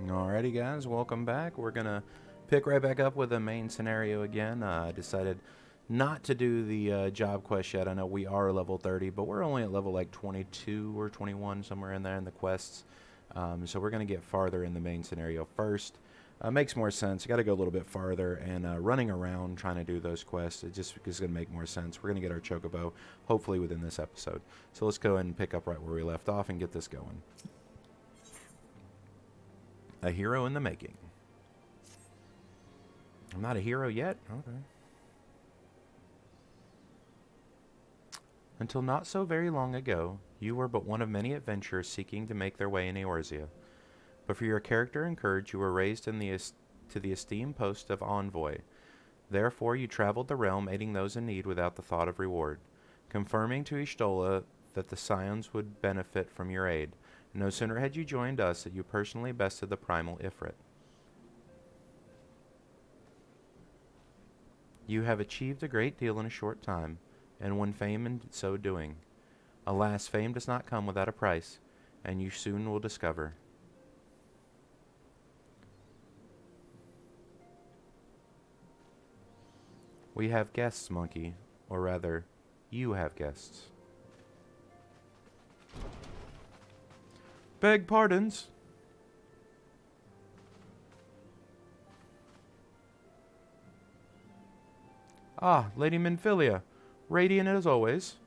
Alrighty, guys, welcome back. We're gonna pick right back up with the main scenario again. I decided not to do the job quest yet. I know we are level 30, but we're only at level like 22 or 21, somewhere in there in the quests. So we're gonna get farther in the main scenario first. Makes more sense. You got to go a little bit farther, and running around trying to do those quests, it just is going to make more sense. We're going to get our Chocobo, hopefully within this episode. So let's go ahead and pick up right where we left off and get this going. A hero in the making. I'm not a hero yet? Okay. Until not so very long ago, you were but one of many adventurers seeking to make their way in Eorzea. But for your character and courage, you were raised to the esteemed post of envoy. Therefore, you traveled the realm, aiding those in need without the thought of reward, confirming to Ishtola that the Scions would benefit from your aid. No sooner had you joined us than you personally bested the primal Ifrit. You have achieved a great deal in a short time, and won fame in so doing. Alas, fame does not come without a price, and you soon will discover. We have guests, monkey. Or rather, you have guests. Beg pardons. Ah, Lady Minfilia. Radiant as always.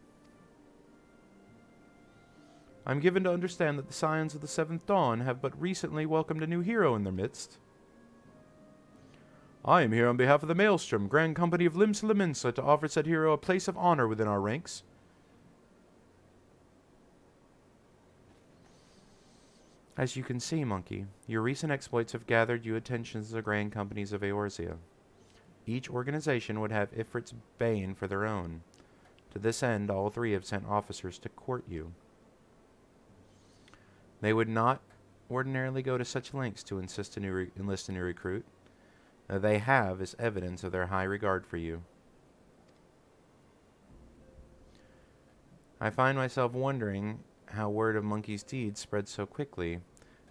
I'm given to understand that the Scions of the Seventh Dawn have but recently welcomed a new hero in their midst. I am here on behalf of the Maelstrom, Grand Company of Limsa to offer said hero a place of honor within our ranks. As you can see, monkey, your recent exploits have gathered you attentions of the Grand Companies of Eorzea. Each organization would have Ifrit's bane for their own. To this end, all three have sent officers to court you. They would not ordinarily go to such lengths to enlist a new recruit. They have is evidence of their high regard for you. I find myself wondering how word of Monkey's deeds spread so quickly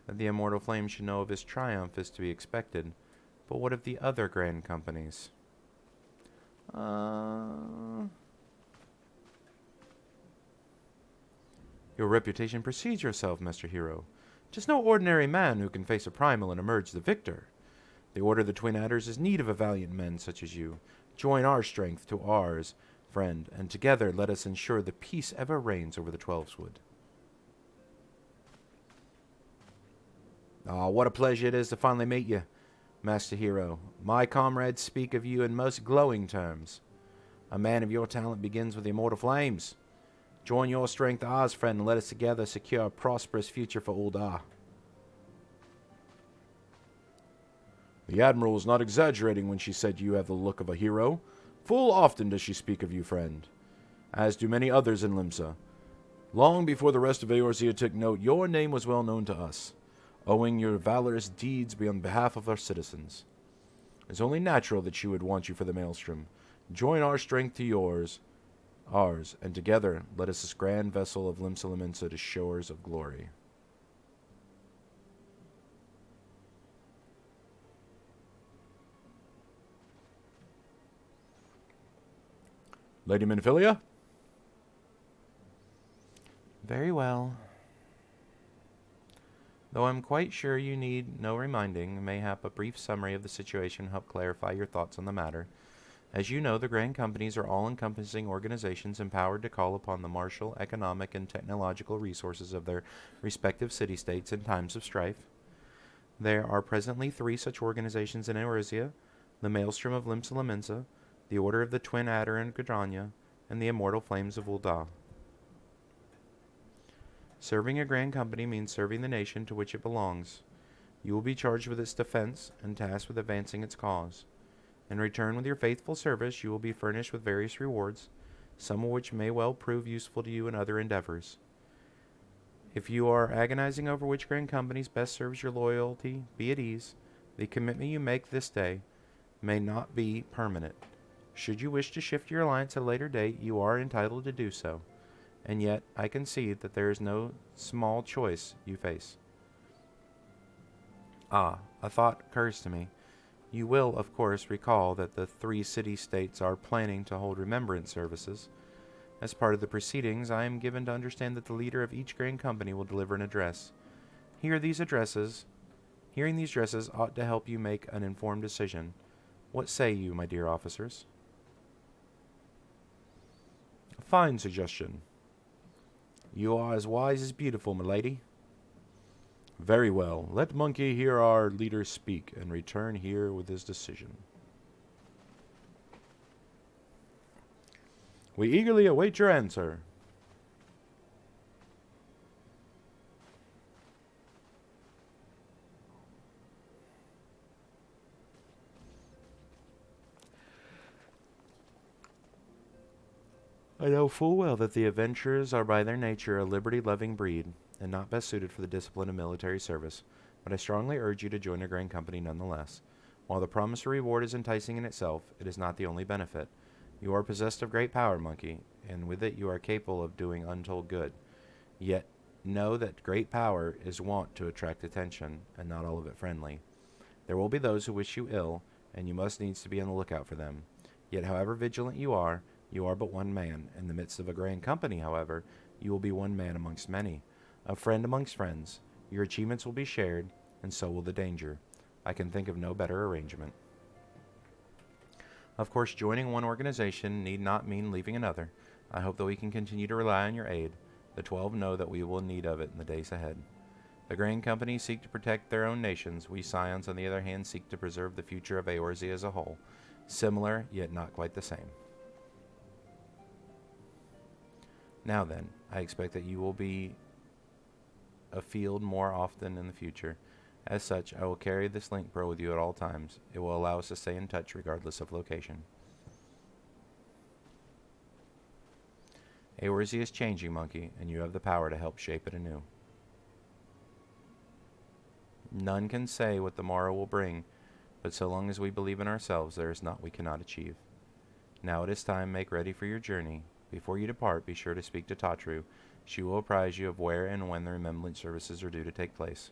that the immortal flame should know of his triumph is to be expected. But what of the other grand companies? Your reputation precedes yourself, Mr. Hero. 'Tis no ordinary man who can face a primal and emerge the victor. The Order of the Twin Adders is need of a valiant men such as you. Join our strength to ours, friend, and together let us ensure the peace ever reigns over the Twelveswood. Ah, what a pleasure it is to finally meet you, Master Hero. My comrades speak of you in most glowing terms. A man of your talent begins with the immortal flames. Join your strength to ours, friend, and let us together secure a prosperous future for Ul'dah. The Admiral was not exaggerating when she said you have the look of a hero. Full often does she speak of you, friend, as do many others in Limsa. Long before the rest of Eorzea took note, your name was well known to us, owing your valorous deeds on behalf of our citizens. It's only natural that she would want you for the Maelstrom. Join our strength to ours, and together let us this grand vessel of Limsa to shores of glory. Lady Minfilia? Very well. Though I'm quite sure you need no reminding, mayhap a brief summary of the situation help clarify your thoughts on the matter. As you know, the Grand Companies are all-encompassing organizations empowered to call upon the martial, economic, and technological resources of their respective city-states in times of strife. There are presently 3 such organizations in Eorzea: the Maelstrom of Limsa, the Order of the Twin Adder in Gadranya, and the Immortal Flames of Ul'dah. Serving a Grand Company means serving the nation to which it belongs. You will be charged with its defense and tasked with advancing its cause. In return, with your faithful service, you will be furnished with various rewards, some of which may well prove useful to you in other endeavors. If you are agonizing over which Grand Companies best serves your loyalty, be at ease. The commitment you make this day may not be permanent. Should you wish to shift your alliance at a later date, you are entitled to do so. And yet, I concede that there is no small choice you face. Ah, a thought occurs to me. You will, of course, recall that the 3 city-states are planning to hold remembrance services. As part of the proceedings, I am given to understand that the leader of each grand company will deliver an address. Hearing these addresses ought to help you make an informed decision. What say you, my dear officers? A fine suggestion. You are as wise as beautiful, milady. Very well. Let Monkey hear our leader speak and return here with his decision. We eagerly await your answer. I know full well that the adventurers are by their nature a liberty-loving breed, and not best suited for the discipline of military service, but I strongly urge you to join a grand company nonetheless. While the promised reward is enticing in itself, it is not the only benefit. You are possessed of great power, Monkey, and with it you are capable of doing untold good. Yet know that great power is wont to attract attention, and not all of it friendly. There will be those who wish you ill, and you must needs to be on the lookout for them. Yet however vigilant you are but one man. In the midst of a grand company, however, you will be one man amongst many, a friend amongst friends. Your achievements will be shared, and so will the danger. I can think of no better arrangement. Of course, joining one organization need not mean leaving another. I hope that we can continue to rely on your aid. The 12 know that we will need of it in the days ahead. The grand companies seek to protect their own nations. We Scions, on the other hand, seek to preserve the future of Eorzea as a whole. Similar, yet not quite the same. Now then, I expect that you will be afield more often in the future. As such, I will carry this link pro with you at all times. It will allow us to stay in touch regardless of location. Eorzea is changing, Monkey, and you have the power to help shape it anew. None can say what the morrow will bring, but so long as we believe in ourselves, there is naught we cannot achieve. Now it is time, make ready for your journey. Before you depart, be sure to speak to Tatru. She will apprise you of where and when the remembrance services are due to take place.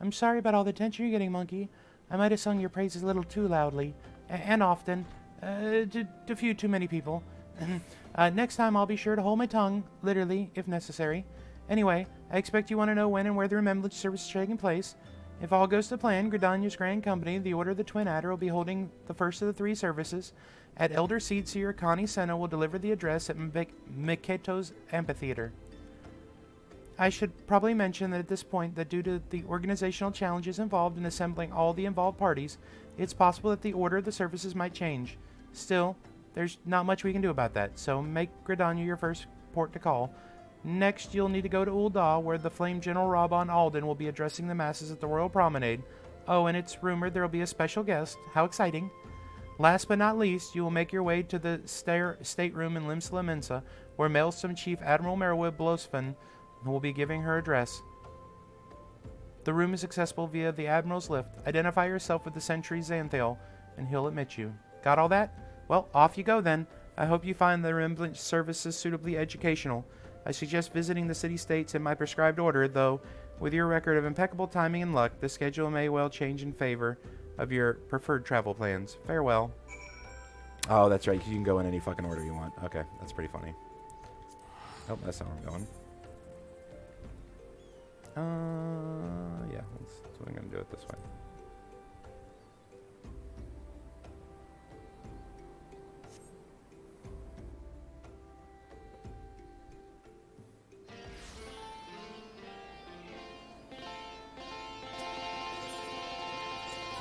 I'm sorry about all the attention you're getting, Monkey. I might have sung your praises a little too loudly, and often, to a few too many people. Next time I'll be sure to hold my tongue, literally, if necessary. Anyway, I expect you want to know when and where the remembrance service is taking place. If all goes to plan, Gridania's Grand Company, the Order of the Twin Adder, will be holding the first of the 3 services. At Elder Seedseer, Connie Senna will deliver the address at Miketo's Amphitheater. I should probably mention that at this point, that due to the organizational challenges involved in assembling all the involved parties, it's possible that the order of the services might change. Still, there's not much we can do about that, so make Gridania your first port to call. Next, you'll need to go to Ul'dah, where the Flame General Rabban Alden will be addressing the masses at the Royal Promenade. Oh, and it's rumored there will be a special guest. How exciting. Last but not least, you will make your way to the stateroom in Limsla Mensa, where Maelstrom Chief Admiral Merwood Blosfan will be giving her address. The room is accessible via the Admiral's lift. Identify yourself with the Sentry Xanthael, and he'll admit you. Got all that? Well, off you go then. I hope you find the remembrance services suitably educational. I suggest visiting the city-states in my prescribed order, though, with your record of impeccable timing and luck, the schedule may well change in favor of your preferred travel plans. Farewell. Oh, that's right. You can go in any fucking order you want. Okay, that's pretty funny. Oh, that's not where I'm going. Yeah, that's what I'm going to do it this way.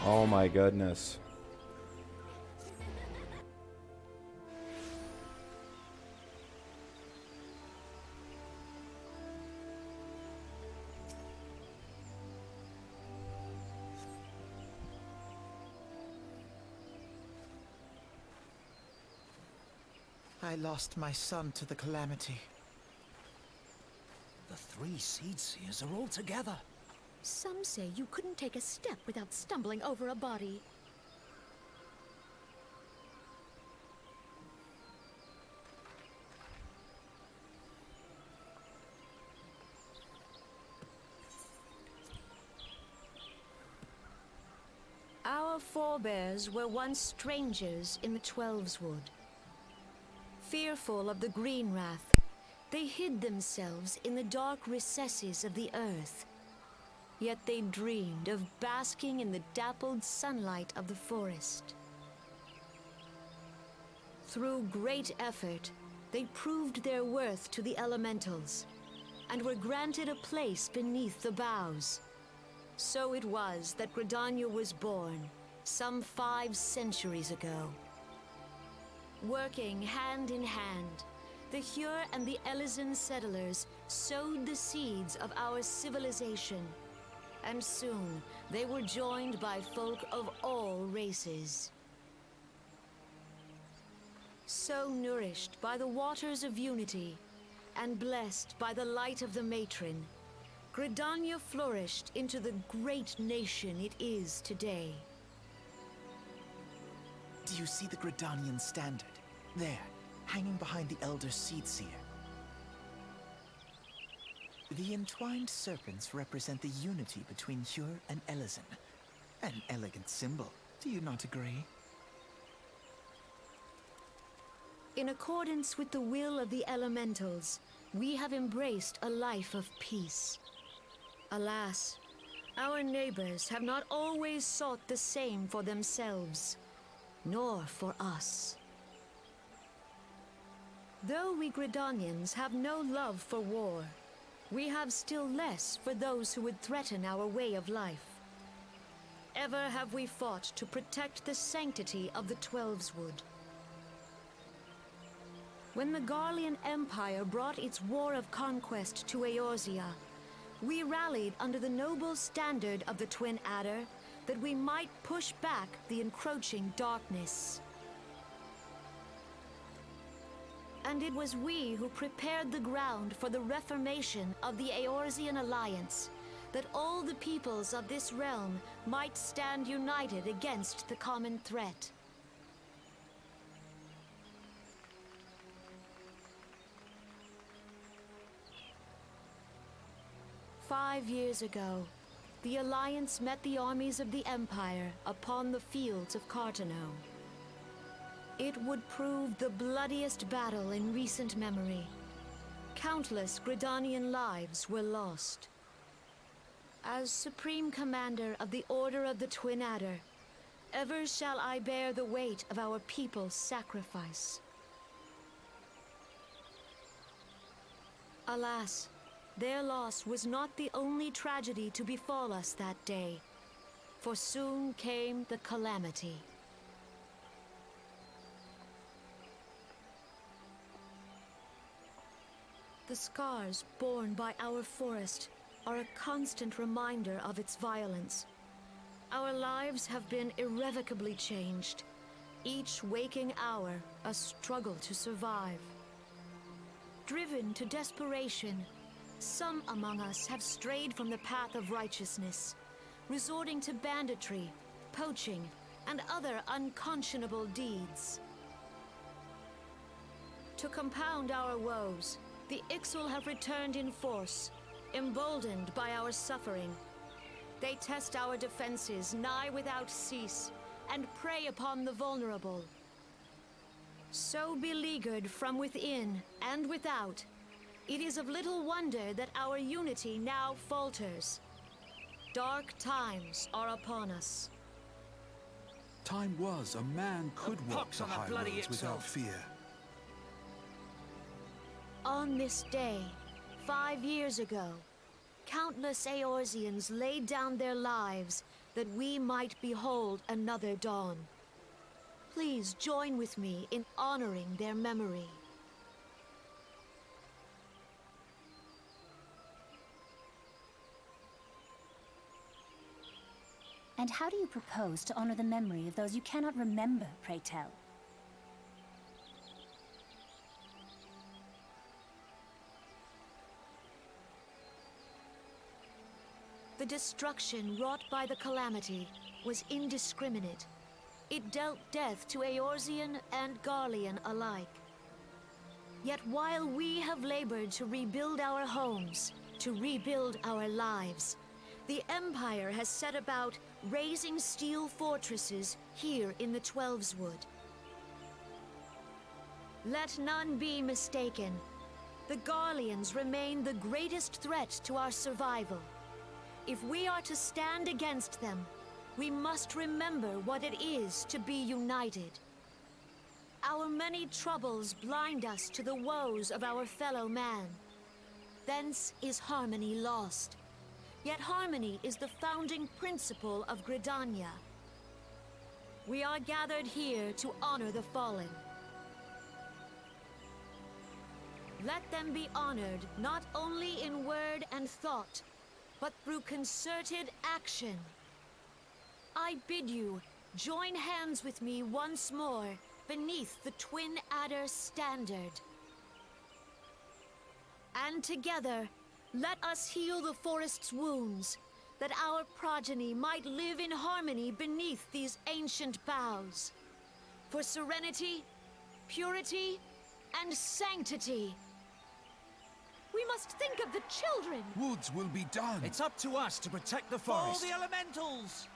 Oh my goodness. I lost my son to the calamity. The three Seed Seers are all together. Some say you couldn't take a step without stumbling over a body. Our forebears were once strangers in the Twelveswood. Fearful of the Green Wrath, they hid themselves in the dark recesses of the earth. Yet they dreamed of basking in the dappled sunlight of the forest. Through great effort, they proved their worth to the elementals, and were granted a place beneath the boughs. So it was that Gridania was born, some 5 centuries ago. Working hand in hand, the Hyur and the Elysian settlers sowed the seeds of our civilization, and soon they were joined by folk of all races. So nourished by the waters of unity, and blessed by the light of the matron, Gridania flourished into the great nation it is today. Do you see the Gridanian standard? There, hanging behind the Elder Seedseer. The entwined serpents represent the unity between Hyur and Elysian. An elegant symbol, do you not agree? In accordance with the will of the elementals, we have embraced a life of peace. Alas, our neighbors have not always sought the same for themselves, nor for us. Though we Gridanians have no love for war, we have still less for those who would threaten our way of life. Ever have we fought to protect the sanctity of the Twelveswood. When the Garlean Empire brought its war of conquest to Eorzea, we rallied under the noble standard of the Twin Adder that we might push back the encroaching darkness. And it was we who prepared the ground for the reformation of the Eorzean Alliance, that all the peoples of this realm might stand united against the common threat. "5 years ago, the Alliance met the armies of the Empire upon the fields of Cartano. It would prove the bloodiest battle in recent memory. Countless Gridanian lives were lost. As Supreme Commander of the Order of the Twin Adder, ever shall I bear the weight of our people's sacrifice. Alas, their loss was not the only tragedy to befall us that day, for soon came the calamity. The scars borne by our forest are a constant reminder of its violence. Our lives have been irrevocably changed, each waking hour a struggle to survive. Driven to desperation, some among us have strayed from the path of righteousness, resorting to banditry, poaching, and other unconscionable deeds. To compound our woes, the Ixal have returned in force, emboldened by our suffering. They test our defenses nigh without cease, and prey upon the vulnerable. So beleaguered from within and without, it is of little wonder that our unity now falters. Dark times are upon us. Time was a man could walk the high roads without fear. On this day, 5 years ago, countless Eorzeans laid down their lives that we might behold another dawn. Please join with me in honoring their memory. And how do you propose to honor the memory of those you cannot remember, pray tell? The destruction wrought by the calamity was indiscriminate. It dealt death to Eorzean and Garlean alike. Yet while we have labored to rebuild our homes, to rebuild our lives, the Empire has set about raising steel fortresses here in the Twelveswood. Let none be mistaken. The Garleans remain the greatest threat to our survival. If we are to stand against them, we must remember what it is to be united. Our many troubles blind us to the woes of our fellow man. Thence is harmony lost. Yet harmony is the founding principle of Gridania. We are gathered here to honor the fallen. Let them be honored not only in word and thought, but through concerted action. I bid you join hands with me once more beneath the Twin Adder standard. And together, let us heal the forest's wounds, that our progeny might live in harmony beneath these ancient boughs. For serenity, purity, and sanctity. We must think of the children! Woods will be done. It's up to us to protect the Follow forest. the elementals!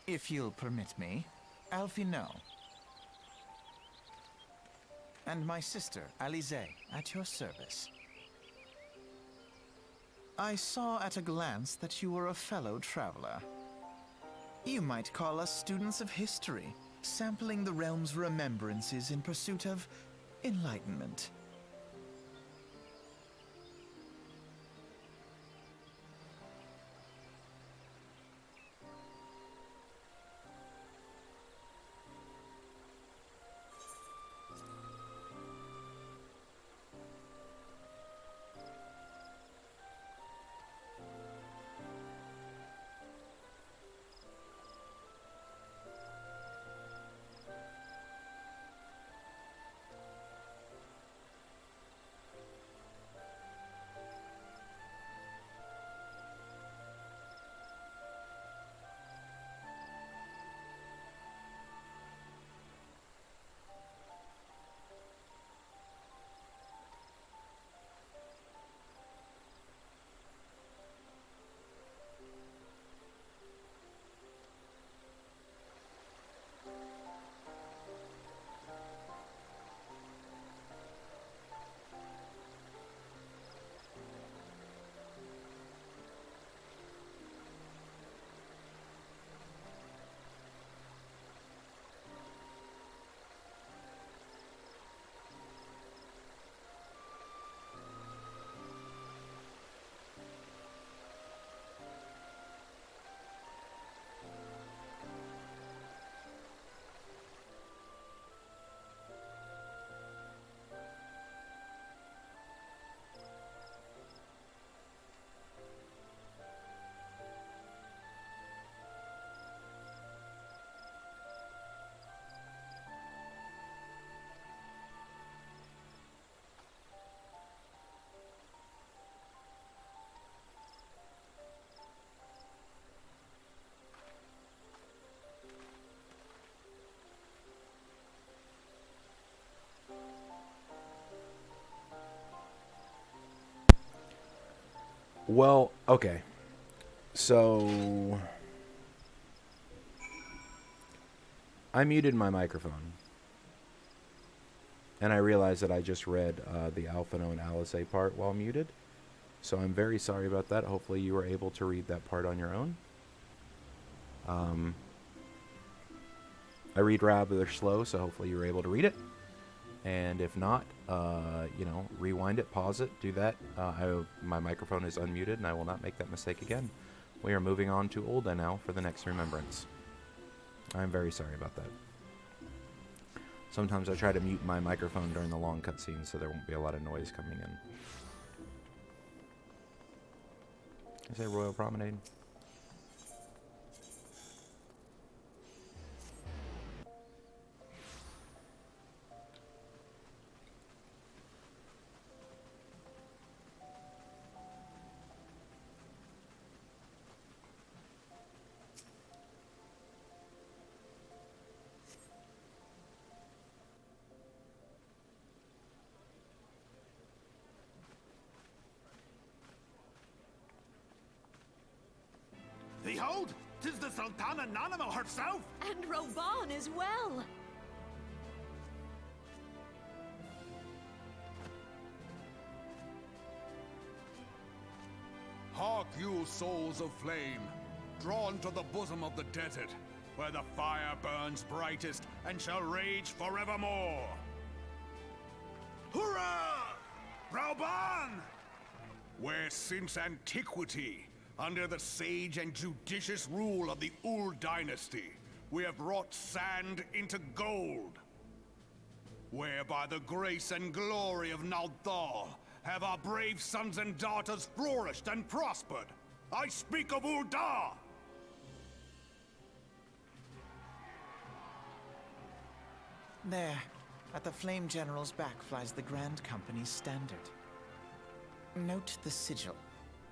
If you'll permit me, Alfie no. And my sister, Alize, at your service. I saw at a glance that you were a fellow traveler. You might call us students of history, sampling the realm's remembrances in pursuit of enlightenment. Well, okay. So I muted my microphone. And I realized that I just read the Alphino and Alice part while muted. So I'm very sorry about that. Hopefully you were able to read that part on your own. I read rather slow, so hopefully you were able to read it. And if not, rewind it, pause it, do that. My microphone is unmuted, and I will not make that mistake again. We are moving on to Ulda now for the next remembrance. I'm very sorry about that. Sometimes I try to mute my microphone during the long cutscenes so there won't be a lot of noise coming in. I say Royal Promenade. Behold, 'tis the Sultana Nanamo herself! And Roban as well! Hark you, souls of flame, drawn to the bosom of the desert, where the fire burns brightest and shall rage forevermore. Hurrah! Rauban! Where since antiquity, under the sage and judicious rule of the Ul dynasty, we have wrought sand into gold. Where by the grace and glory of Naldal have our brave sons and daughters flourished and prospered. I speak of Ul'dah! There, at the Flame General's back flies the Grand Company's standard. Note the sigil.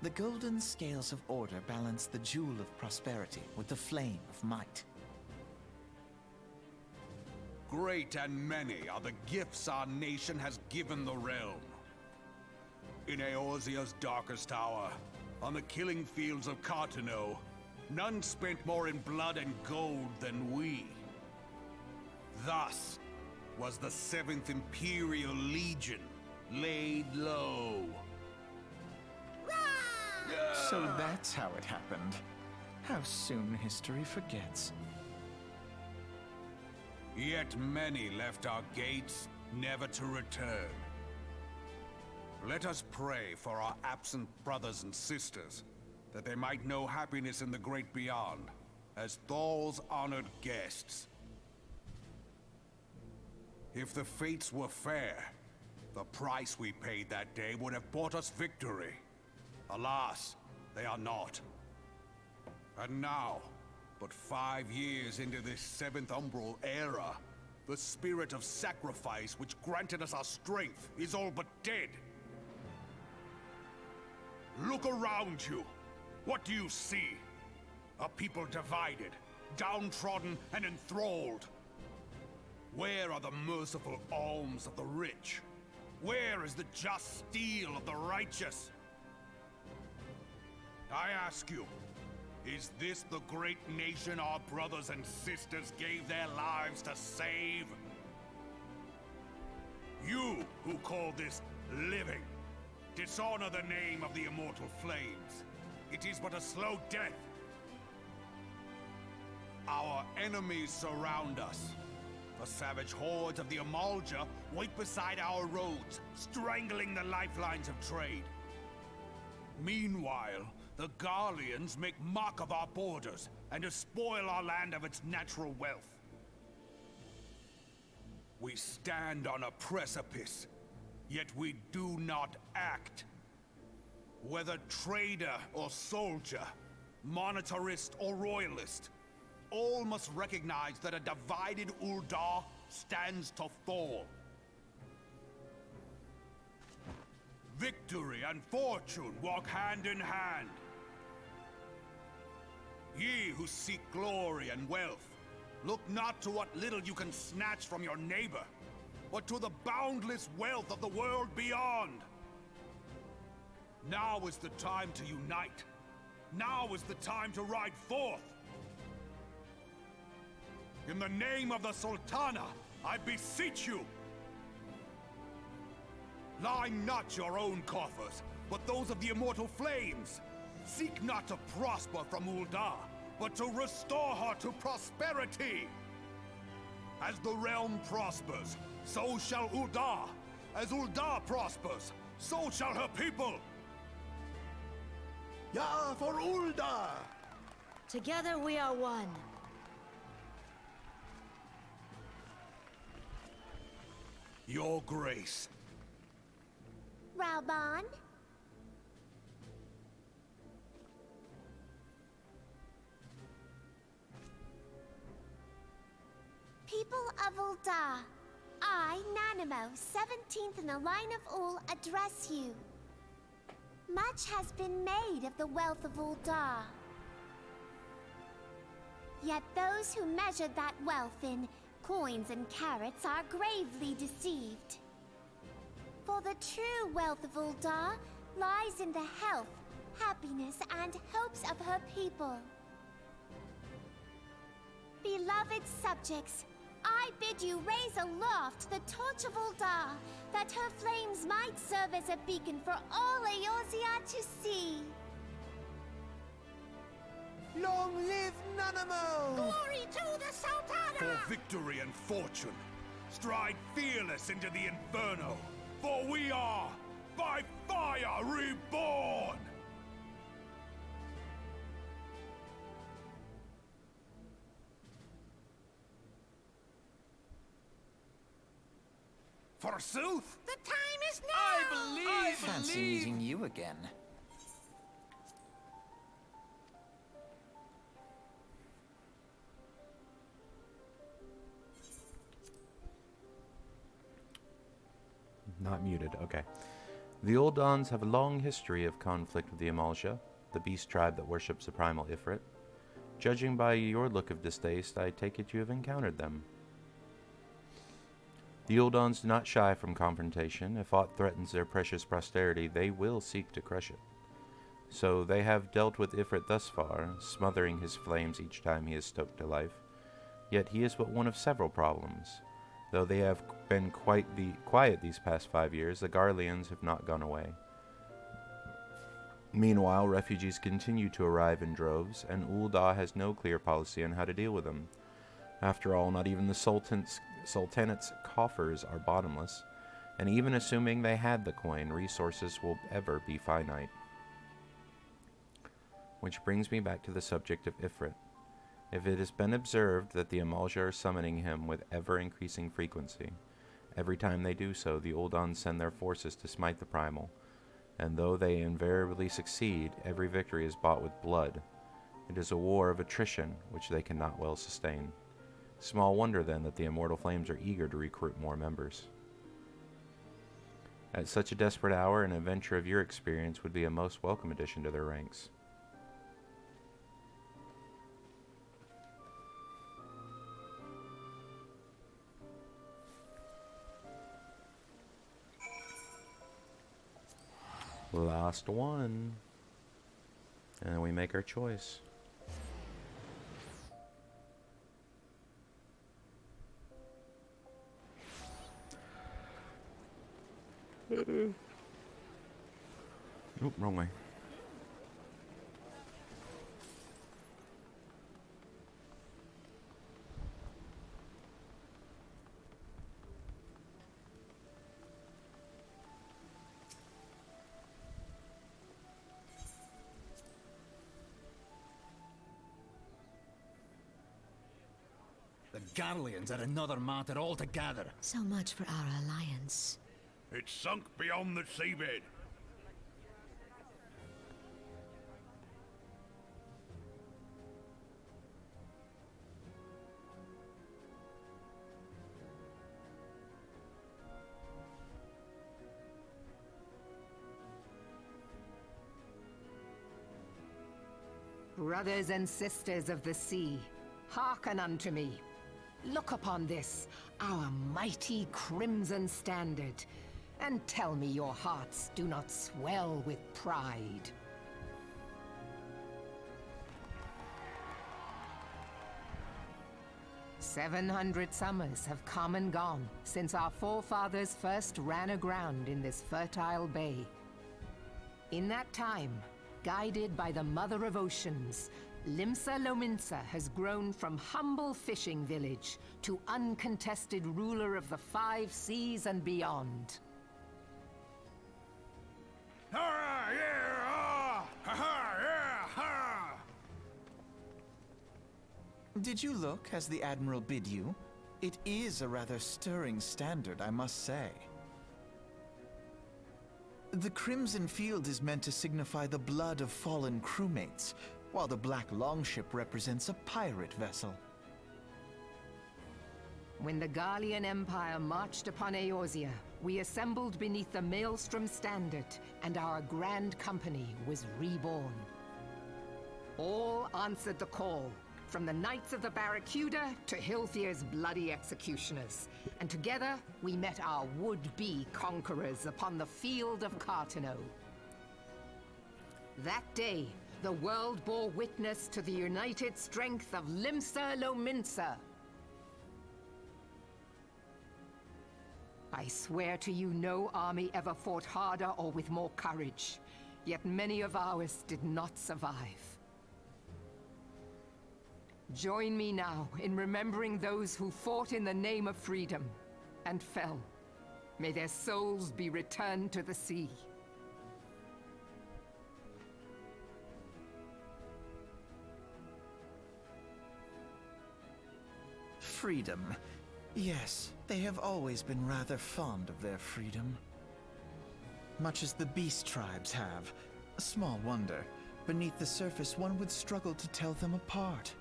The golden scales of order balance the jewel of prosperity with the flame of might. Great and many are the gifts our nation has given the realm. In Eorzea's darkest hour, on the killing fields of Cartano, none spent more in blood and gold than we. Thus was the 7th Imperial Legion laid low. So that's how it happened. How soon history forgets. Yet many left our gates, never to return. Let us pray for our absent brothers and sisters, that they might know happiness in the great beyond, as Thal's honored guests. If the fates were fair, the price we paid that day would have bought us victory. Alas, they are not. And now, but 5 years into this 7th Umbral era, the spirit of sacrifice which granted us our strength is all but dead. Look around you. What do you see? A people divided, downtrodden and enthralled. Where are the merciful alms of the rich? Where is the just steel of the righteous? I ask you, is this the great nation our brothers and sisters gave their lives to save? You who call this living, dishonor the name of the immortal flames. It is but a slow death. Our enemies surround us. The savage hordes of the Amalja wait beside our roads, strangling the lifelines of trade. Meanwhile, the Garleans make mock of our borders and despoil our land of its natural wealth. We stand on a precipice, yet we do not act. Whether trader or soldier, monetarist or royalist, all must recognize that a divided Ul'dah stands to fall. Victory and fortune walk hand in hand. Ye who seek glory and wealth, look not to what little you can snatch from your neighbor, but to the boundless wealth of the world beyond. Now is the time to unite. Now is the time to ride forth. In the name of the Sultana, I beseech you! Line not your own coffers, but those of the immortal flames. Seek not to prosper from Ul'dah, but to restore her to prosperity. As the realm prospers, so shall Ul'dah. As Ul'dah prospers, so shall her people. Ja, for Ul'dah! Together we are one. Your grace. Raoban? People of Ul'dah, I, Nanamo, 17th in the line of Ul, address you. Much has been made of the wealth of Ul'dah. Yet those who measured that wealth in coins and carats are gravely deceived. For the true wealth of Ul'dah lies in the health, happiness, and hopes of her people. Beloved subjects, I bid you raise aloft the torch of Ul'dah, that her flames might serve as a beacon for all Eorzea to see. Long live Nanamo! Glory to the Sultana! For victory and fortune, stride fearless into the Inferno, for we are, by fire, reborn! Forsooth! The time is now! Fancy meeting you again. Not muted, okay. The Uldans have a long history of conflict with the Amalja, the beast tribe that worships the primal Ifrit. Judging by your look of distaste, I take it you have encountered them. The Uldans do not shy from confrontation. If aught threatens their precious posterity, they will seek to crush it. So they have dealt with Ifrit thus far, smothering his flames each time he is stoked to life. Yet he is but one of several problems. Though they have been quite quiet these past 5 years, the Garleans have not gone away. Meanwhile, refugees continue to arrive in droves, and Ul'dah has no clear policy on how to deal with them. After all, not even the Sultanate's coffers are bottomless, and even assuming they had the coin, resources will ever be finite. Which brings me back to the subject of Ifrit. If it has been observed that the Amalja are summoning him with ever-increasing frequency, every time they do so, the Uldans send their forces to smite the primal, and though they invariably succeed, every victory is bought with blood. It is a war of attrition, which they cannot well sustain. Small wonder, then, that the Immortal Flames are eager to recruit more members. At such a desperate hour, an adventure of your experience would be a most welcome addition to their ranks. Last one. And we make our choice. Oop, wrong way. The Garleans are another matter altogether. So much for our alliance. It's sunk beyond the seabed. Brothers and sisters of the sea, hearken unto me. Look upon this, our mighty crimson standard, and tell me your hearts do not swell with pride. "700 summers have come and gone since our forefathers first ran aground in this fertile bay. In that time, guided by the Mother of Oceans, Limsa Lominsa has grown from humble fishing village to uncontested ruler of the 5 seas and beyond. Ah, yeah, ah, ha, ha, yeah, ha! Did you look as the Admiral bid you? It is a rather stirring standard, I must say. The Crimson Field is meant to signify the blood of fallen crewmates, while the Black Longship represents a pirate vessel. When the Gallian Empire marched upon Eorzea, we assembled beneath the Maelstrom standard, and our grand company was reborn. All answered the call, from the Knights of the Barracuda to Hilthier's bloody executioners. And together, we met our would-be conquerors upon the field of Cartano. That day, the world bore witness to the united strength of Limsa Lominsa. I swear to you, no army ever fought harder or with more courage. Yet many of ours did not survive. Join me now in remembering those who fought in the name of freedom and fell. May their souls be returned to the sea. Freedom. Yes, they have always been rather fond of their freedom. Much as the beast tribes have. Small wonder. Beneath the surface, one would struggle to tell them apart.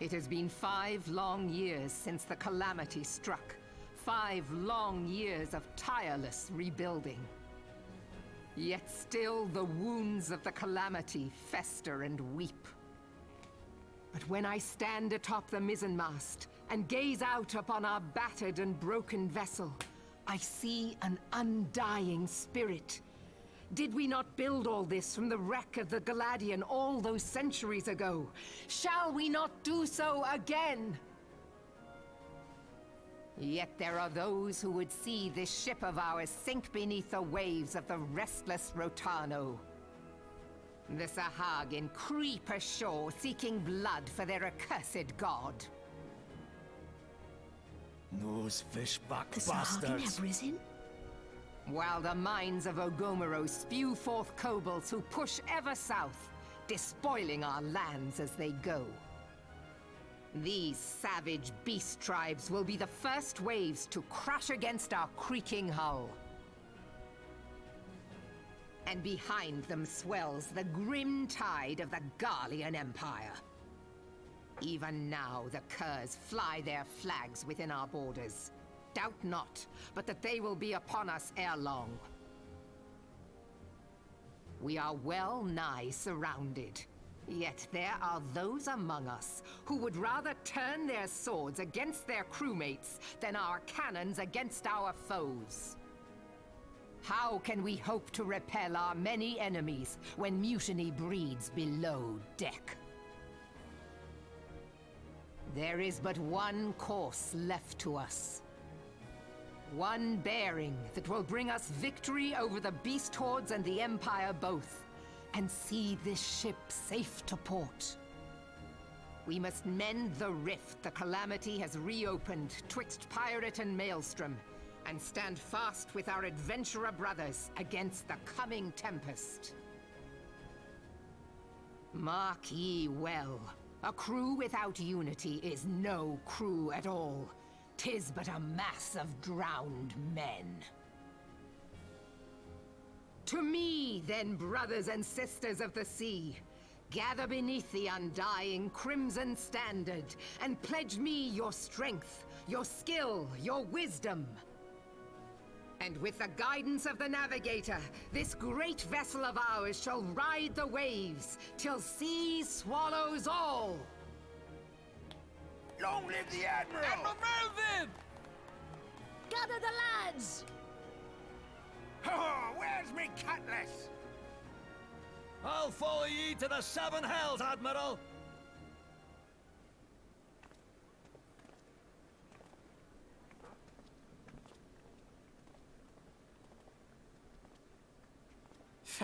It has been 5 long years since the calamity struck. 5 long years of tireless rebuilding. Yet still the wounds of the calamity fester and weep. But when I stand atop the mizzenmast and gaze out upon our battered and broken vessel, I see an undying spirit. Did we not build all this from the wreck of the Galadian all those centuries ago? Shall we not do so again? Yet there are those who would see this ship of ours sink beneath the waves of the restless Rotano. The Sahagin creep ashore seeking blood for their accursed god. Those fishback The Sahagin have risen? While the mines of Ogomoro spew forth kobolds who push ever south, despoiling our lands as they go. These savage beast tribes will be the first waves to crash against our creaking hull. And behind them swells the grim tide of the Gallian Empire. Even now the curs fly their flags within our borders. Doubt not, but that they will be upon us ere long. We are well nigh surrounded. Yet there are those among us who would rather turn their swords against their crewmates than our cannons against our foes. How can we hope to repel our many enemies when mutiny breeds below deck? There is but one course left to us. One bearing that will bring us victory over the beast hordes and the Empire both, and see this ship safe to port. We must mend the rift the calamity has reopened twixt pirate and maelstrom, and stand fast with our adventurer brothers against the coming tempest. Mark ye well, a crew without unity is no crew at all. 'Tis but a mass of drowned men. To me, then, brothers and sisters of the sea, gather beneath the undying crimson standard, and pledge me your strength, your skill, your wisdom. And with the guidance of the navigator, this great vessel of ours shall ride the waves, till sea swallows all! Long live the Admiral! Admiral Melvin! Gather the lads! Oh, where's me cutlass? I'll follow ye to the 7 hells, Admiral!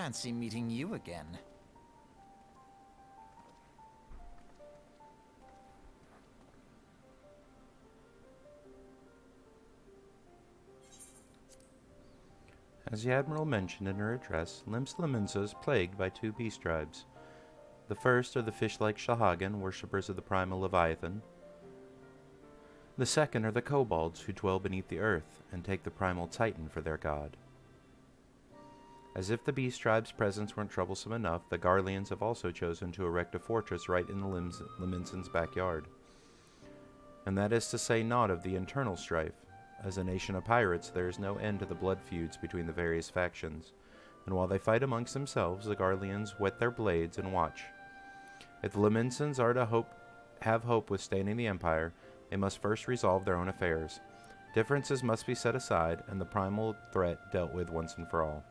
fancy meeting you again. As the Admiral mentioned in her address, Limsa is plagued by two beast tribes. The first are the fish-like Shahagan, worshippers of the primal Leviathan. The second are the kobolds, who dwell beneath the earth and take the primal Titan for their god. As if the beast tribe's presence weren't troublesome enough, the Garleans have also chosen to erect a fortress right in the Liminson's backyard. And that is to say naught of the internal strife. As a nation of pirates, there is no end to the blood feuds between the various factions, and while they fight amongst themselves, the Garleans whet their blades and watch. If the Liminsons are to have hope withstanding the Empire, they must first resolve their own affairs. Differences must be set aside, and the primal threat dealt with once and for all.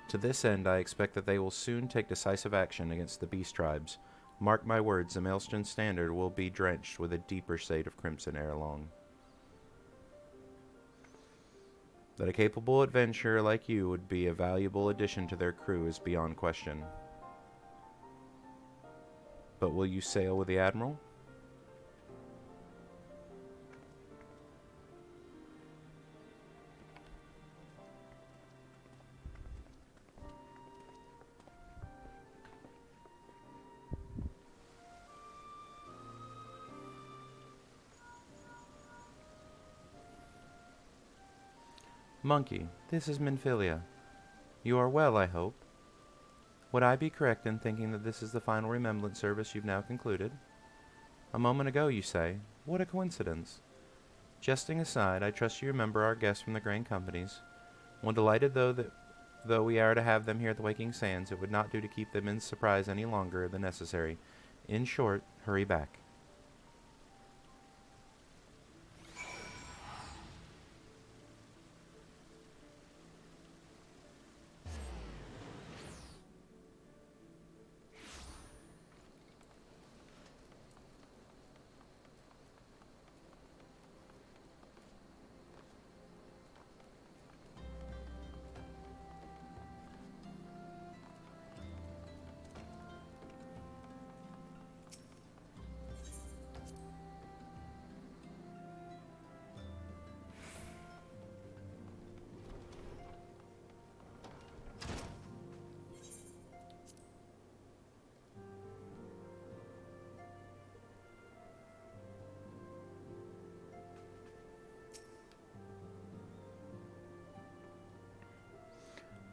To this end, I expect that they will soon take decisive action against the beast tribes. Mark my words, the Maelstrom Standard will be drenched with a deeper shade of crimson ere long. That a capable adventurer like you would be a valuable addition to their crew is beyond question. But will you sail with the Admiral? Monkey, this is Minfilia. You are well, I hope. Would I be correct in thinking that this is the final remembrance service you've now concluded? A moment ago, you say. What a coincidence. Jesting aside, I trust you remember our guests from the Grand Companies. Well, delighted though we are to have them here at the Waking Sands, it would not do to keep them in surprise any longer than necessary. In short, hurry back.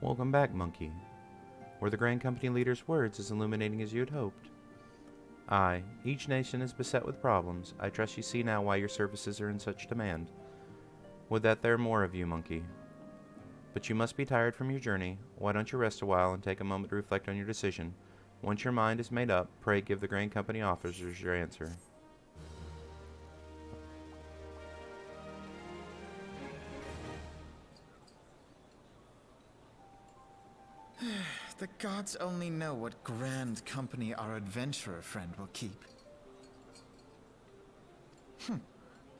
Welcome back, Monkey. Were the Grand Company leader's words as illuminating as you had hoped? Aye, each nation is beset with problems. I trust you see now why your services are in such demand. Would that there were more of you, Monkey. But you must be tired from your journey. Why don't you rest a while and take a moment to reflect on your decision? Once your mind is made up, pray give the Grand Company officers your answer. The gods only know what grand company our adventurer friend will keep.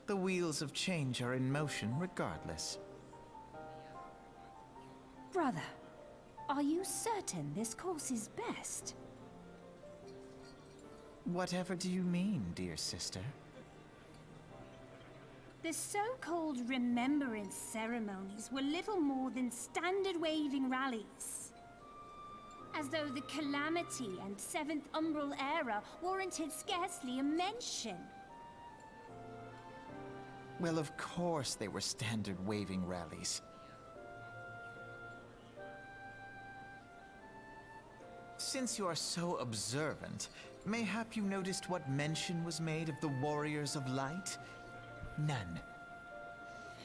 The wheels of change are in motion regardless. Brother, are you certain this course is best? Whatever do you mean, dear sister? The so-called remembrance ceremonies were little more than standard waving rallies. As though the Calamity and Seventh Umbral era warranted scarcely a mention. Well, of course they were standard waving rallies. Since you are so observant, mayhap you noticed what mention was made of the Warriors of Light? None.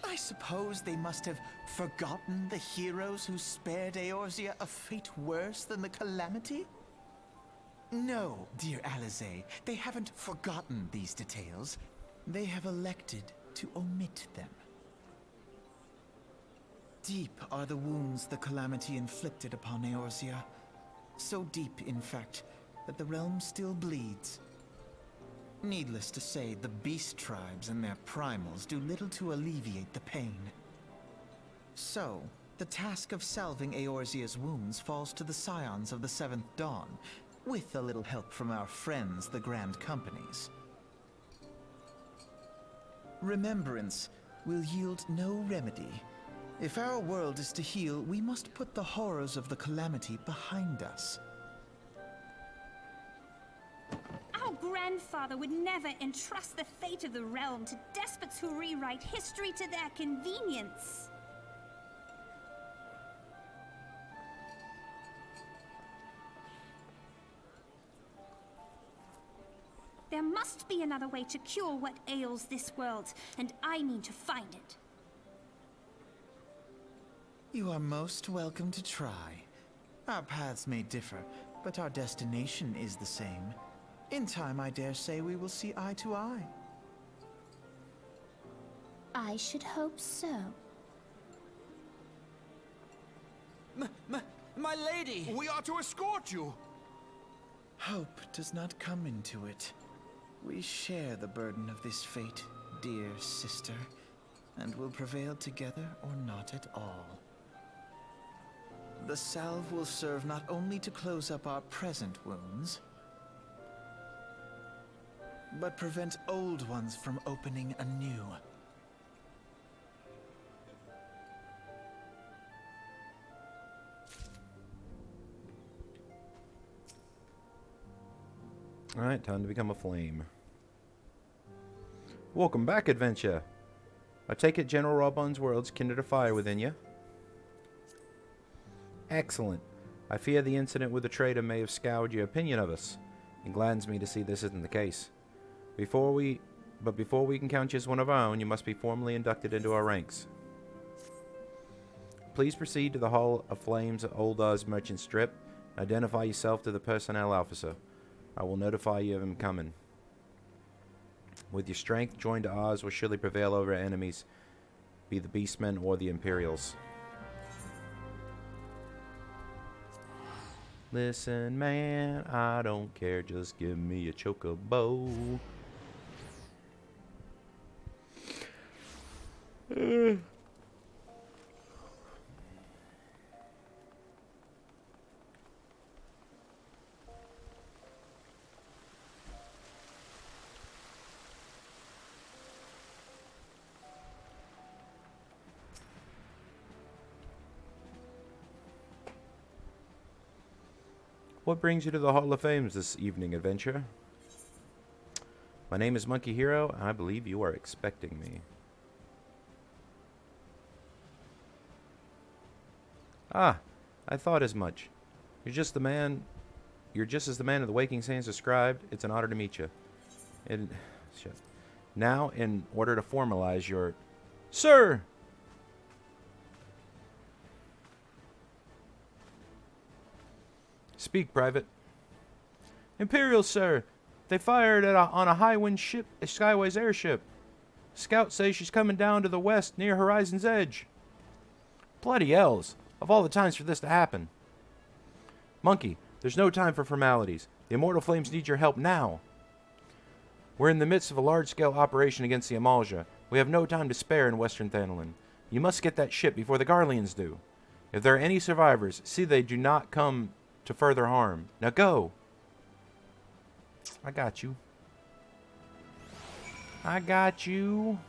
I suppose they must have forgotten the heroes who spared Eorzea a fate worse than the Calamity? No, dear Alizé, they haven't forgotten these details. They have elected to omit them. Deep are the wounds the Calamity inflicted upon Eorzea. So deep, in fact, that the realm still bleeds. Needless to say, the beast tribes and their primals do little to alleviate the pain. So, The task of salving Eorzea's wounds falls to the scions of the Seventh Dawn, with a little help from our friends, the Grand Companies. Remembrance will yield no remedy. If our world is to heal, we must put the horrors of the calamity behind us. Our grandfather would never entrust the fate of the realm to despots who rewrite history to their convenience. There must be another way to cure what ails this world, and I mean to find it. You are most welcome to try. Our paths may differ, but our destination is the same. In time, I dare say we will see eye to eye. I should hope so. My lady! We are to escort you! Hope does not come into it. We share the burden of this fate, dear sister, and will prevail together or not at all. The salve will serve not only to close up our present wounds, but prevent old ones from opening anew. Alright, time to become a flame. Welcome back, adventure. I take it General Robon's world's kindled a fire within you. Excellent. I fear the incident with the traitor may have scoured your opinion of us. It gladdens me to see this isn't the case. Before we can count you as one of our own, you must be formally inducted into our ranks. Please proceed to the Hall of Flames at Old Oz Merchant Strip. Identify yourself to the personnel officer. I will notify you of him coming. With your strength, joined to Oz will surely prevail over our enemies, be the Beastmen or the Imperials. Listen, man, I don't care. Just give me a Chocobo. What brings you to the Hall of Fame this evening, adventure? My name is Monkey Hero, and I believe you are expecting me. Ah, I thought as much. You're just as the man of the Waking Saints described. It's an honor to meet you. Now, in order to formalize your... Sir! Speak, Private. Imperial, sir. They fired on a high-wind ship, a Skyways airship. Scouts say she's coming down to the west near Horizon's Edge. Bloody hells. Of all the times for this to happen. Monkey, there's no time for formalities. The Immortal Flames need your help now. We're in the midst of a large-scale operation against the Amalja. We have no time to spare in Western Thanalan. You must get that ship before the Garleans do. If there are any survivors, see they do not come to further harm. Now go. I got you. I got you.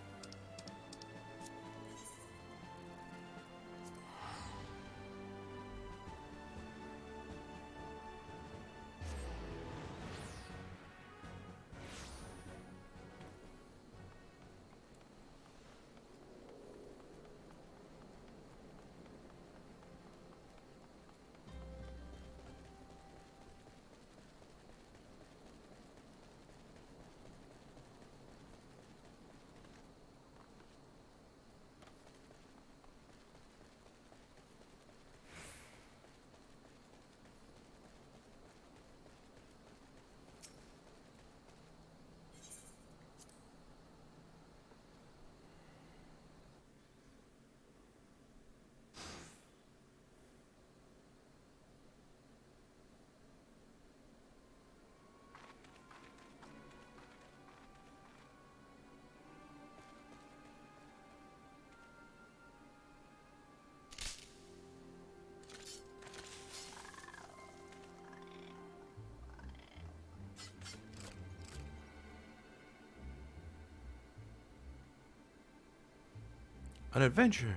An adventure?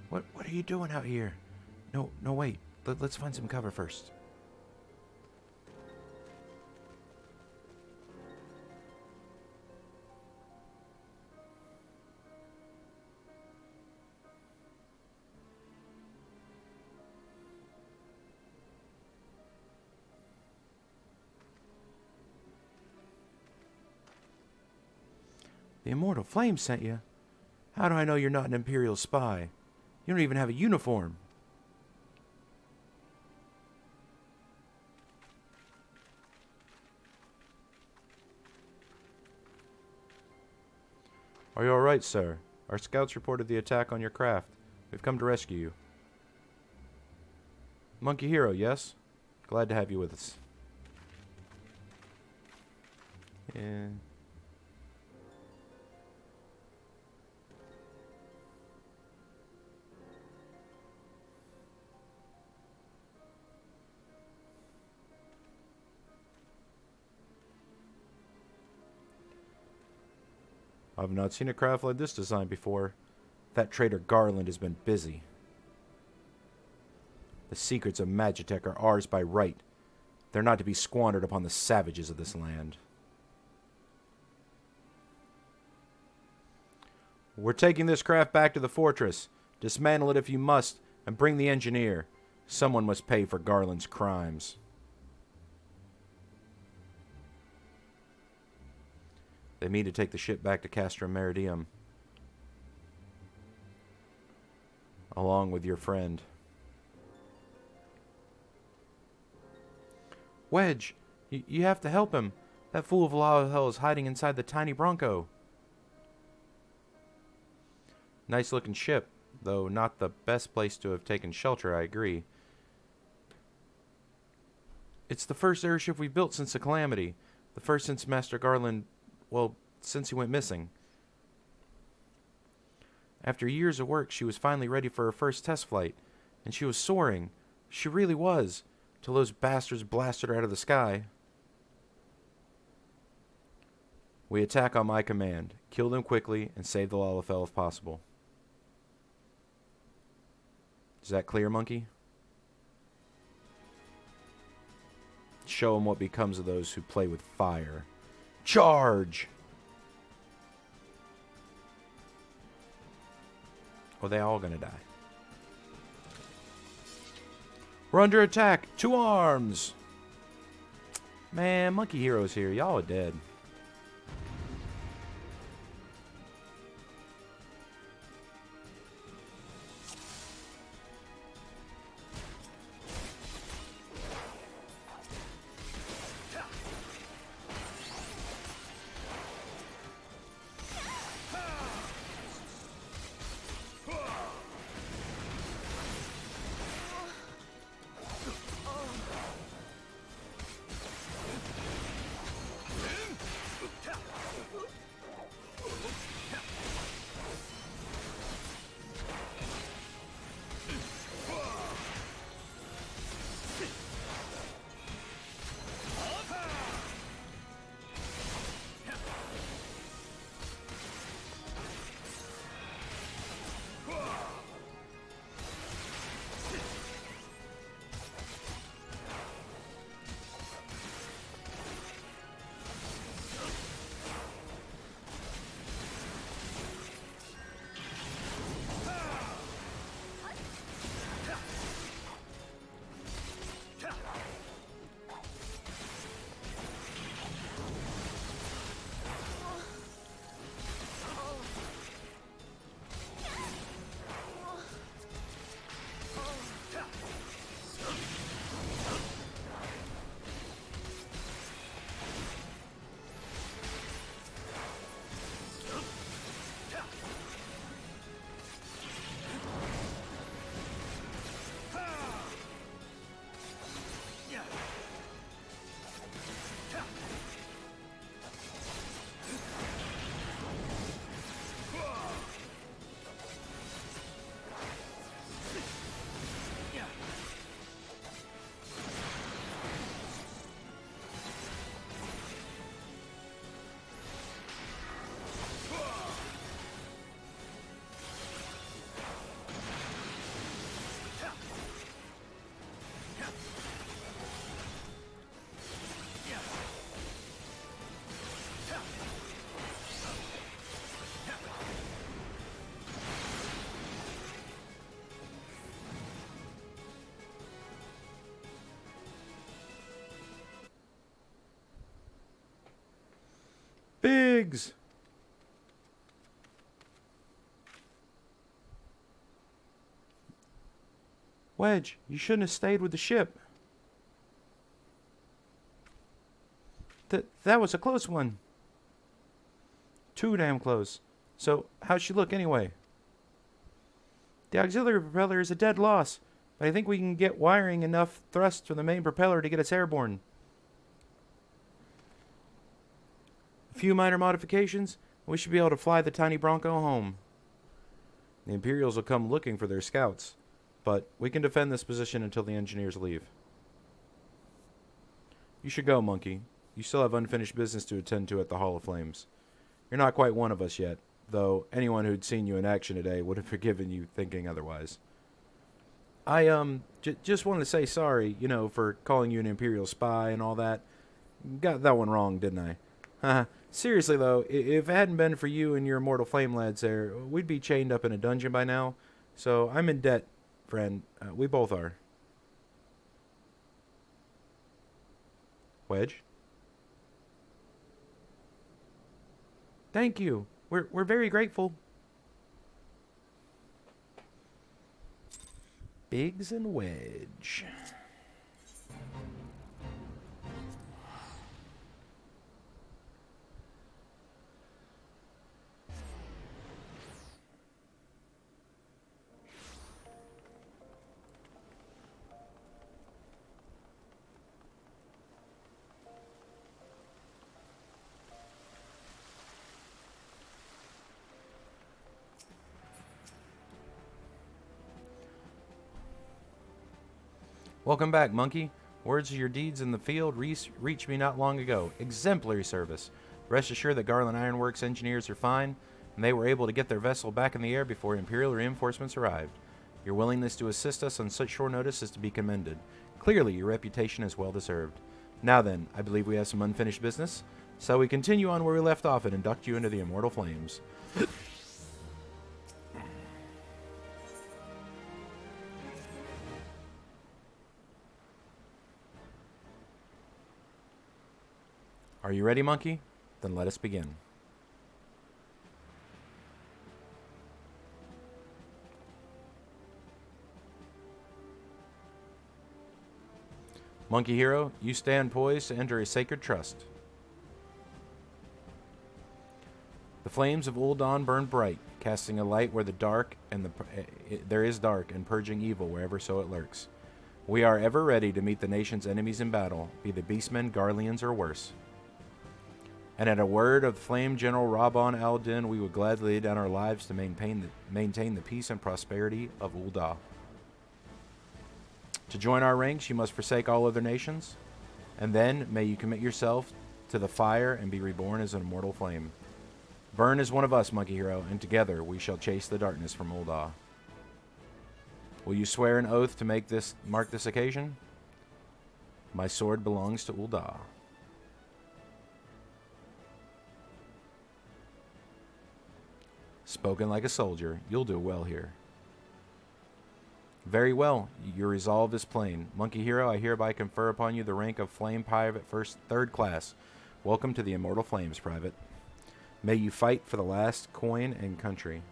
What are you doing out here? No, wait. Let's find some cover first. The Immortal Flame sent you? How do I know you're not an Imperial spy? You don't even have a uniform. Are you alright, sir? Our scouts reported the attack on your craft. We've come to rescue you. Monkey Hero, yes? Glad to have you with us. Yeah. I've not seen a craft like this design before. That traitor Garland has been busy. The secrets of Magitech are ours by right. They're not to be squandered upon the savages of this land. We're taking this craft back to the fortress. Dismantle it if you must, and bring the engineer. Someone must pay for Garland's crimes. They mean to take the ship back to Castrum Meridium. Along with your friend. Wedge, you have to help him. That fool of Hell is hiding inside the tiny Bronco. Nice looking ship, though not the best place to have taken shelter, I agree. It's the first airship we've built since the Calamity. The first since Master Garland... well, since he went missing. After years of work, she was finally ready for her first test flight, and she was soaring. She really was, till those bastards blasted her out of the sky. We attack on my command. Kill them quickly and save the Lalafell if possible. Is that clear, Monkey? Show them what becomes of those who play with fire. Charge! Or are they all gonna die? We're under attack! To arms! Man, Monkey Hero's here. Y'all are dead. Biggs! Wedge, you shouldn't have stayed with the ship. That was a close one. Too damn close. So, how'd she look anyway? The auxiliary propeller is a dead loss, but I think we can get wiring enough thrust from the main propeller to get us airborne. A few minor modifications, and we should be able to fly the tiny Bronco home. The Imperials will come looking for their scouts, but we can defend this position until the engineers leave. You should go, Monkey. You still have unfinished business to attend to at the Hall of Flames. You're not quite one of us yet, though anyone who'd seen you in action today would have forgiven you thinking otherwise. I, just wanted to say sorry, for calling you an Imperial spy and all that. Got that one wrong, didn't I? Haha. Seriously, though, if it hadn't been for you and your immortal flame lads there, we'd be chained up in a dungeon by now. So I'm in debt, friend. We both are. Wedge? Thank you. We're very grateful. Biggs and Wedge. Welcome back, Monkey. Words of your deeds in the field reached me not long ago. Exemplary service. Rest assured that Garland Ironworks engineers are fine, and they were able to get their vessel back in the air before Imperial reinforcements arrived. Your willingness to assist us on such short notice is to be commended. Clearly, your reputation is well deserved. Now then, I believe we have some unfinished business, so we continue on where we left off and induct you into the Immortal Flames. Are you ready, Monkey? Then let us begin. Monkey Hero, you stand poised to enter a sacred trust. The flames of Ul'Dan burn bright, casting a light where there is dark and purging evil wherever so it lurks. We are ever ready to meet the nation's enemies in battle, be the beastmen, Garleans, or worse. And at a word of Flame General Rabban al-Din, we would gladly lay down our lives to maintain the peace and prosperity of Ul'Da. To join our ranks, you must forsake all other nations, and then may you commit yourself to the fire and be reborn as an immortal flame. Burn as one of us, Monkey Hero, and together we shall chase the darkness from Ul'Da. Will you swear an oath to mark this occasion? My sword belongs to Ul'Da. Spoken like a soldier, you'll do well here. Very well, your resolve is plain. Monkey Hero, I hereby confer upon you the rank of Flame Private Third Class. Welcome to the Immortal Flames, Private. May you fight for the last coin and country.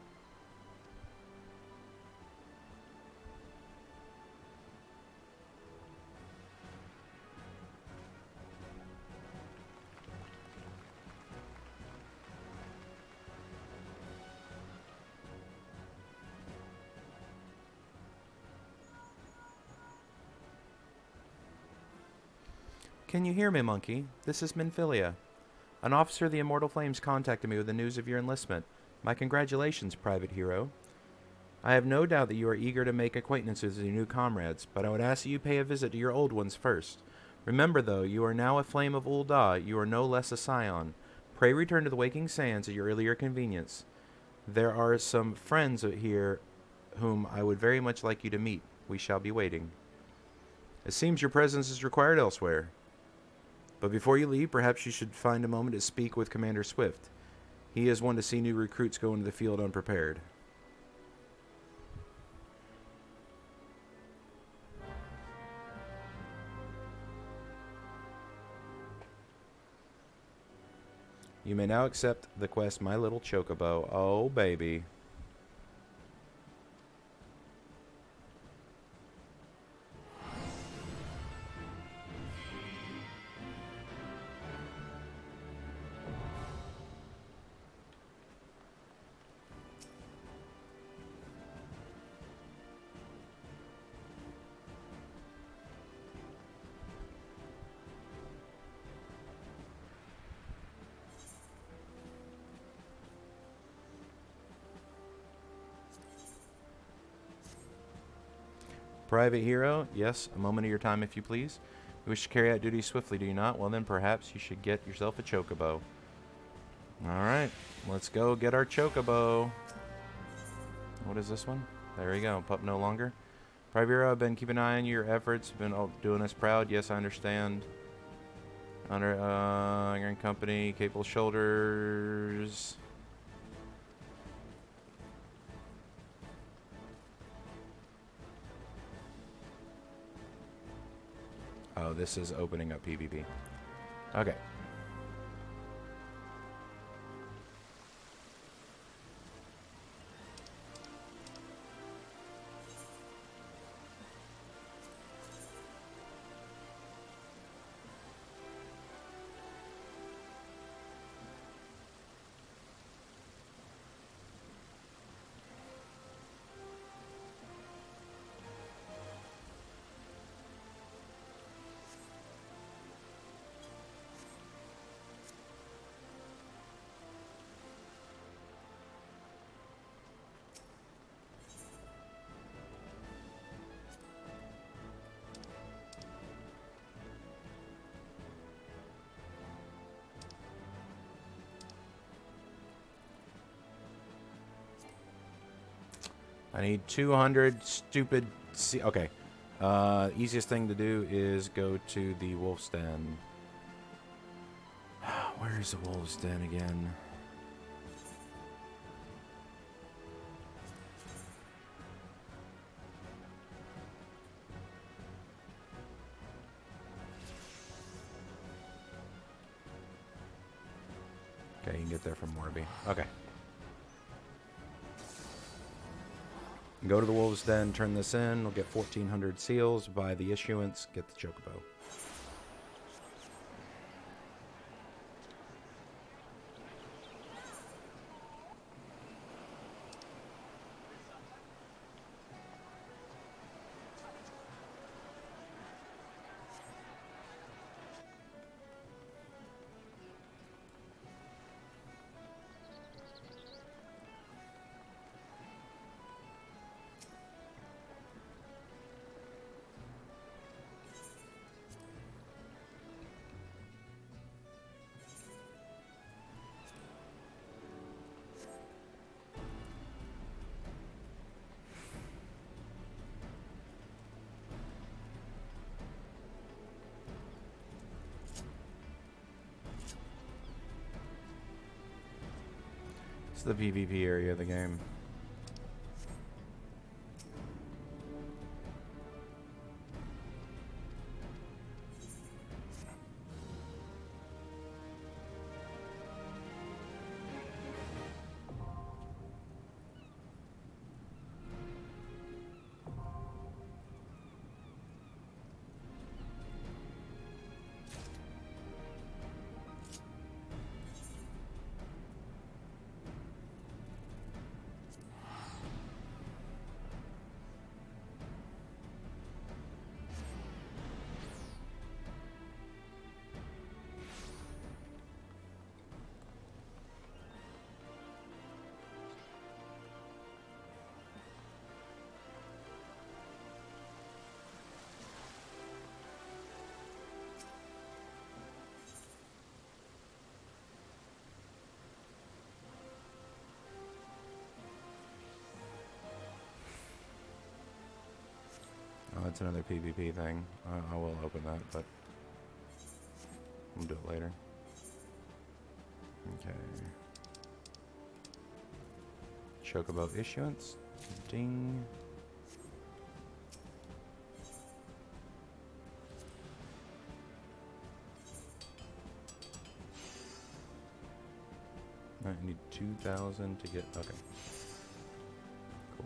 Can you hear me, Monkey? This is Minfilia. An officer of the Immortal Flames contacted me with the news of your enlistment. My congratulations, Private Hero. I have no doubt that you are eager to make acquaintances with your new comrades, but I would ask that you pay a visit to your old ones first. Remember, though, you are now a Flame of Ul'Da. You are no less a Scion. Pray return to the Waking Sands at your earlier convenience. There are some friends here whom I would very much like you to meet. We shall be waiting. It seems your presence is required elsewhere. But before you leave, perhaps you should find a moment to speak with Commander Swift. He is one to see new recruits go into the field unprepared. You may now accept the quest My Little Chocobo. Oh, baby. Private Hero, yes, a moment of your time if you please. You wish to carry out duties swiftly, do you not? Well then, perhaps you should get yourself a Chocobo. Alright, let's go get our Chocobo. What is this one? There we go, pup no longer. Private Hero, I've been keeping an eye on your efforts, been doing us proud. Yes, I understand. Under Iron Company, capable shoulders. Oh, this is opening up PvP. Okay. I need 200 stupid... Okay. Easiest thing to do is go to the wolf's den. Where's the wolf's den again? Okay, you can get there from Morby. Okay. Go to the wolves' den, turn this in. We'll get 1,400 seals, buy the issuance, get the Chocobo. It's the PvP area of the game. Oh, that's another PvP thing. I will open that, but we'll do it later. Okay. Chocobo issuance. Ding. I need 2,000 to get... Okay. Cool.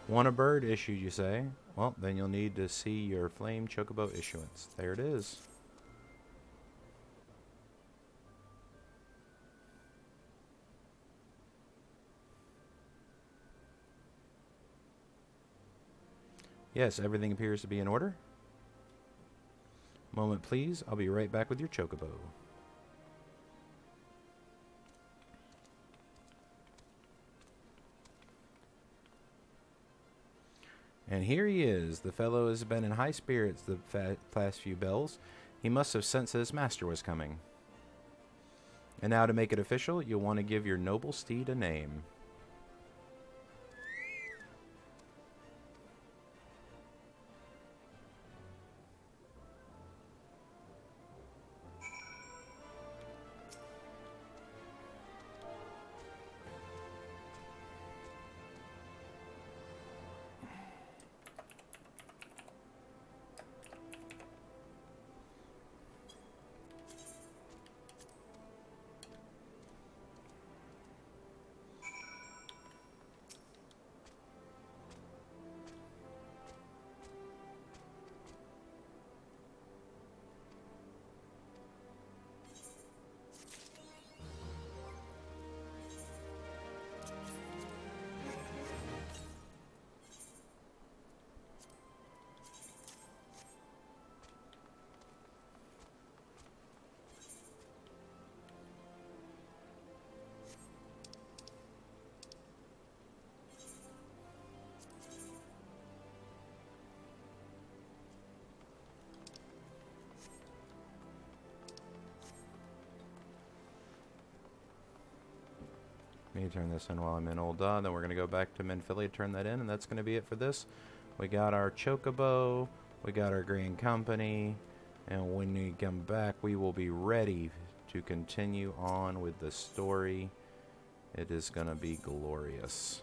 Want a bird issued, you say? Well, then you'll need to see your flame chocobo issuance. There it is. Yes, everything appears to be in order. Moment, please. I'll be right back with your chocobo. And here he is. The fellow has been in high spirits the past few bells. He must have sensed that his master was coming. And now to make it official, you'll want to give your noble steed a name. Let me turn this in while I'm in Old Then we're going to go back to Menphilia, turn that in, and that's going to be it for this. We got our Chocobo, we got our Green Company, and when we come back, we will be ready to continue on with the story. It is going to be glorious.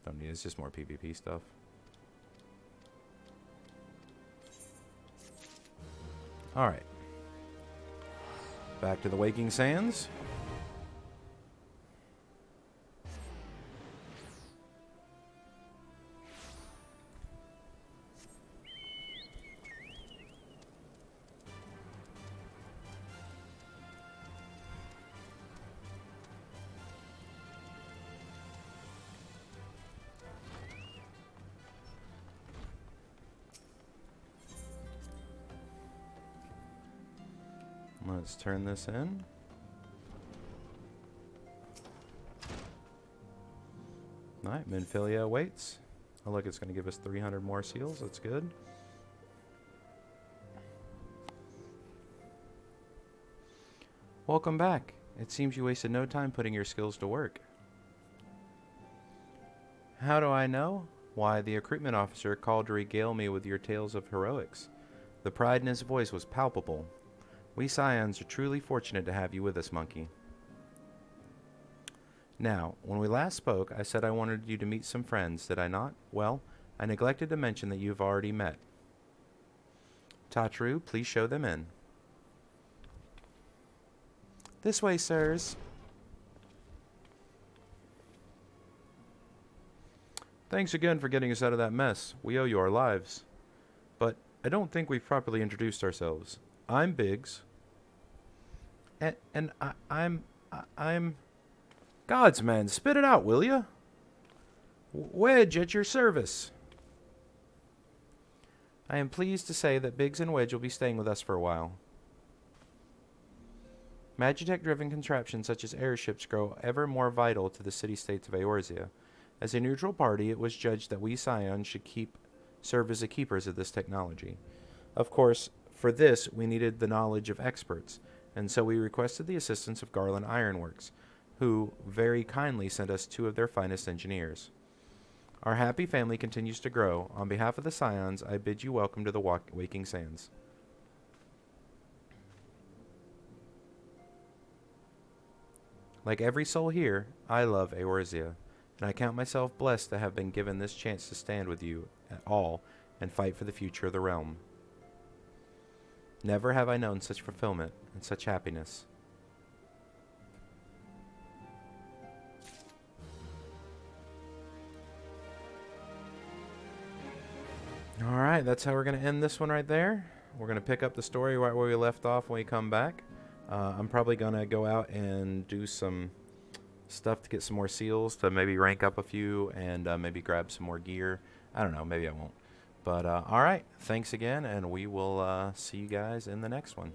Don't need, it's just more PvP stuff. Alright. Back to the Waking Sands. Let's turn this in. Alright, Menphilia awaits. Oh look, it's going to give us 300 more seals. That's good. Welcome back. It seems you wasted no time putting your skills to work. How do I know? Why, the recruitment officer called to regale me with your tales of heroics. The pride in his voice was palpable. We Scions are truly fortunate to have you with us, Monkey. Now, when we last spoke, I said I wanted you to meet some friends, did I not? Well, I neglected to mention that you've already met. Tatru, please show them in. This way, sirs. Thanks again for getting us out of that mess. We owe you our lives. But I don't think we've properly introduced ourselves. I'm Biggs. And I'm... Gods, man, spit it out, will ya? Wedge at your service. I am pleased to say that Biggs and Wedge will be staying with us for a while. Magitech-driven contraptions such as airships grow ever more vital to the city-states of Eorzea. As a neutral party, it was judged that we Scions should serve as the keepers of this technology. Of course, for this, we needed the knowledge of experts, and so we requested the assistance of Garland Ironworks, who very kindly sent us 2 of their finest engineers. Our happy family continues to grow. On behalf of the Scions, I bid you welcome to the Waking Sands. Like every soul here, I love Eorzea, and I count myself blessed to have been given this chance to stand with you at all and fight for the future of the realm. Never have I known such fulfillment and such happiness. Alright, that's how we're going to end this one right there. We're going to pick up the story right where we left off when we come back. I'm probably going to go out and do some stuff to get some more seals, to maybe rank up a few, and maybe grab some more gear. I don't know, maybe I won't. But alright, thanks again, and we will see you guys in the next one.